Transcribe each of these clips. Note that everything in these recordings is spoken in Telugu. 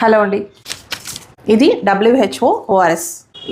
హలో అండి, ఇది WHO ORS.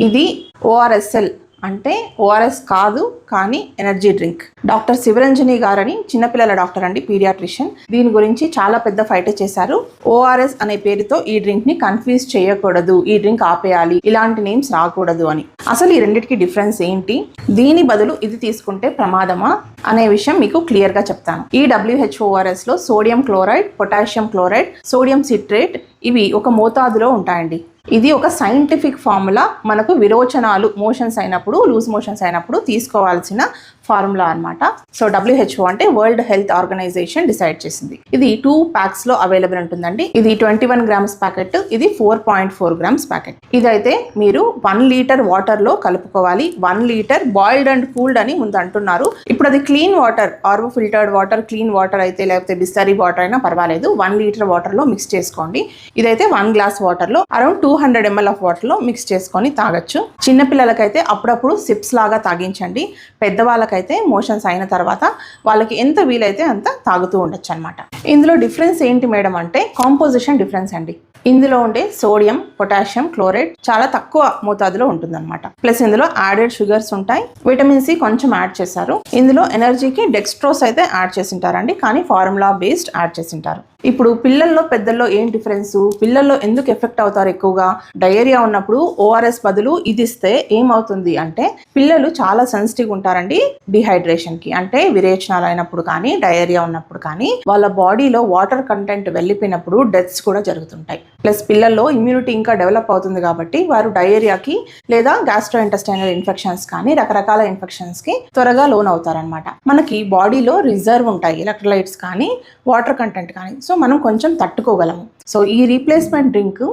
ఇది ORSL అంటే ఓఆర్ఎస్ కాదు కానీ ఎనర్జీ డ్రింక్. డాక్టర్ శివరంజని గారని చిన్నపిల్లల డాక్టర్ అండి, పీడియాట్రిషియన్. దీని గురించి చాలా పెద్ద ఫైట్ చేశారు. ఓఆర్ఎస్ అనే పేరుతో ఈ డ్రింక్ ని కన్ఫ్యూజ్ చేయకూడదు, ఈ డ్రింక్ ఆపేయాలి, ఇలాంటి నేమ్స్ రాకూడదు అని. అసలు ఈ రెండింటికి డిఫరెన్స్ ఏంటి, దీని బదులు ఇది తీసుకుంటే ప్రమాదమా అనే విషయం మీకు క్లియర్ గా చెప్తాను. ఈ WHO ORS లో sodium chloride, potassium chloride, sodium citrate ఇవి ఒక మోతాదులో ఉంటాయండి. ఇది ఒక సైంటిఫిక్ ఫార్ములా. మనకు విరోచనాలు, మోషన్స్ అయినప్పుడు, లూజ్ మోషన్స్ అయినప్పుడు తీసుకోవాల్సిన ఫార్ములా అనమాట. సో WHO అంటే వరల్డ్ హెల్త్ ఆర్గనైజేషన్ డిసైడ్ చేసింది. ఇది 2 packs లో అవైలబుల్ ఉంటుందండి. ఇది 21 grams ప్యాకెట్, ఇది 4.4 grams ప్యాకెట్. ఇదైతే మీరు 1 లీటర్ వాటర్ లో కలుపుకోవాలి. 1 లీటర్ బాయిల్డ్ అండ్ కూల్డ్ అని ముందు అంటున్నారు. ఇప్పుడు అది clean water, RO filtered water, clean water అయితే లేకపోతే బిస్లరీ వాటర్ అయినా పర్వాలేదు. 1 లీటర్ వాటర్ లో మిక్స్ చేసుకోండి. ఇదైతే 1 గ్లాస్ వాటర్ లో అరౌండ్ 200 ml ఆఫ్ వాటర్ లో మిక్స్ చేసుకొని తాగొచ్చు. చిన్నపిల్లలకైతే అప్పుడప్పుడు సిప్స్ లాగా తాగించండి. పెద్దవాళ్ళకైతే మోషన్స్ అయిన తర్వాత వాళ్ళకి ఎంత వీలైతే అంత తాగుతూ ఉండొచ్చు అనమాట. ఇందులో డిఫరెన్స్ ఏంటి మేడం అంటే కాంపోజిషన్ డిఫరెన్స్ అండి. ఇందులో ఉండే సోడియం, పొటాషియం క్లోరైడ్ చాలా తక్కువ మోతాదులో ఉంటుందన్నమాట. ప్లస్ ఇందులో యాడెడ్ షుగర్స్ ఉంటాయి, విటమిన్ సి కొంచెం యాడ్ చేశారు. ఇందులో ఎనర్జీకి డెక్స్ట్రోస్ అయితే యాడ్ చేసింటారండి, కానీ ఫార్ములా బేస్డ్ యాడ్ చేసింటారు. ఇప్పుడు పిల్లల్లో పెద్దల్లో ఏం డిఫరెన్స్, పిల్లల్లో ఎందుకు ఎఫెక్ట్ అవుతారు ఎక్కువగా, డయేరియా ఉన్నప్పుడు ఓఆర్ఎస్ బదులు ఇది ఇస్తే ఏమవుతుంది అంటే పిల్లలు చాలా సెన్సిటివ్ ఉంటారండి డిహైడ్రేషన్కి. అంటే విరేచనాలు అయినప్పుడు కానీ, డయేరియా ఉన్నప్పుడు కానీ వాళ్ళ బాడీలో వాటర్ కంటెంట్ వెళ్ళిపోయినప్పుడు డెత్స్ కూడా జరుగుతుంటాయి. ప్లస్ పిల్లల్లో ఇమ్యూనిటీ ఇంకా డెవలప్ అవుతుంది కాబట్టి వారు డయేరియాకి లేదా గ్యాస్ట్రోఇంటెస్టైనల్ ఇన్ఫెక్షన్స్ కానీ రకరకాల ఇన్ఫెక్షన్స్కి త్వరగా లోన్ అవుతారనమాట. మనకి బాడీలో రిజర్వ్ ఉంటాయి, ఎలక్ట్రోలైట్స్ కానీ వాటర్ కంటెంట్ కానీ, సో మనం కొంచెం తట్టుకోగలము. సో ఈ రీప్లేస్మెంట్ డ్రింక్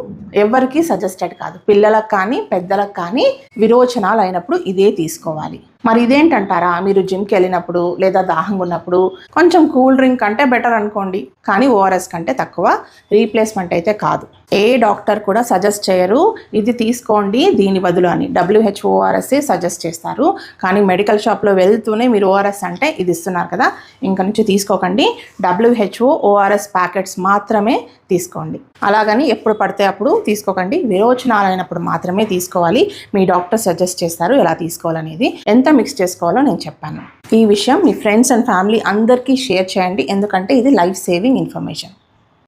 ఎవరికి సజెస్టెడ్ కాదు. పిల్లలకు కానీ పెద్దలకు కానీ విరోచనాలు అయినప్పుడు ఇదే తీసుకోవాలి. మరి ఇదేంటంటారా, మీరు జిమ్కి వెళ్ళినప్పుడు లేదా దాహంగా ఉన్నప్పుడు కొంచెం కూల్ డ్రింక్ అంటే బెటర్ అనుకోండి, కానీ ఓఆర్ఎస్ కంటే తక్కువ. రీప్లేస్మెంట్ అయితే కాదు. ఏ డాక్టర్ కూడా సజెస్ట్ చేయరు ఇది తీసుకోండి దీని బదులు అని. WHO ORS సజెస్ట్ చేస్తారు, కానీ మెడికల్ షాప్లో వెళ్తూనే మీరు ఓఆర్ఎస్ అంటే ఇది ఇస్తున్నారు కదా, ఇంక నుంచి తీసుకోకండి. WHO ORS ప్యాకెట్స్ మాత్రమే తీసుకోండి. అలాగని ఎప్పుడు పడితే అప్పుడు తీసుకోకండి. విరోచనాలు అయినప్పుడు మాత్రమే తీసుకోవాలి. మీ డాక్టర్ సజెస్ట్ చేస్తారు ఎలా తీసుకోవాలనేది, ఎంత మిక్స్ చేసుకోవాలో నేను చెప్పాను. ఈ విషయం మీ ఫ్రెండ్స్ అండ్ ఫ్యామిలీ అందరికీ షేర్ చేయండి, ఎందుకంటే ఇది లైఫ్ సేవింగ్ ఇన్ఫర్మేషన్.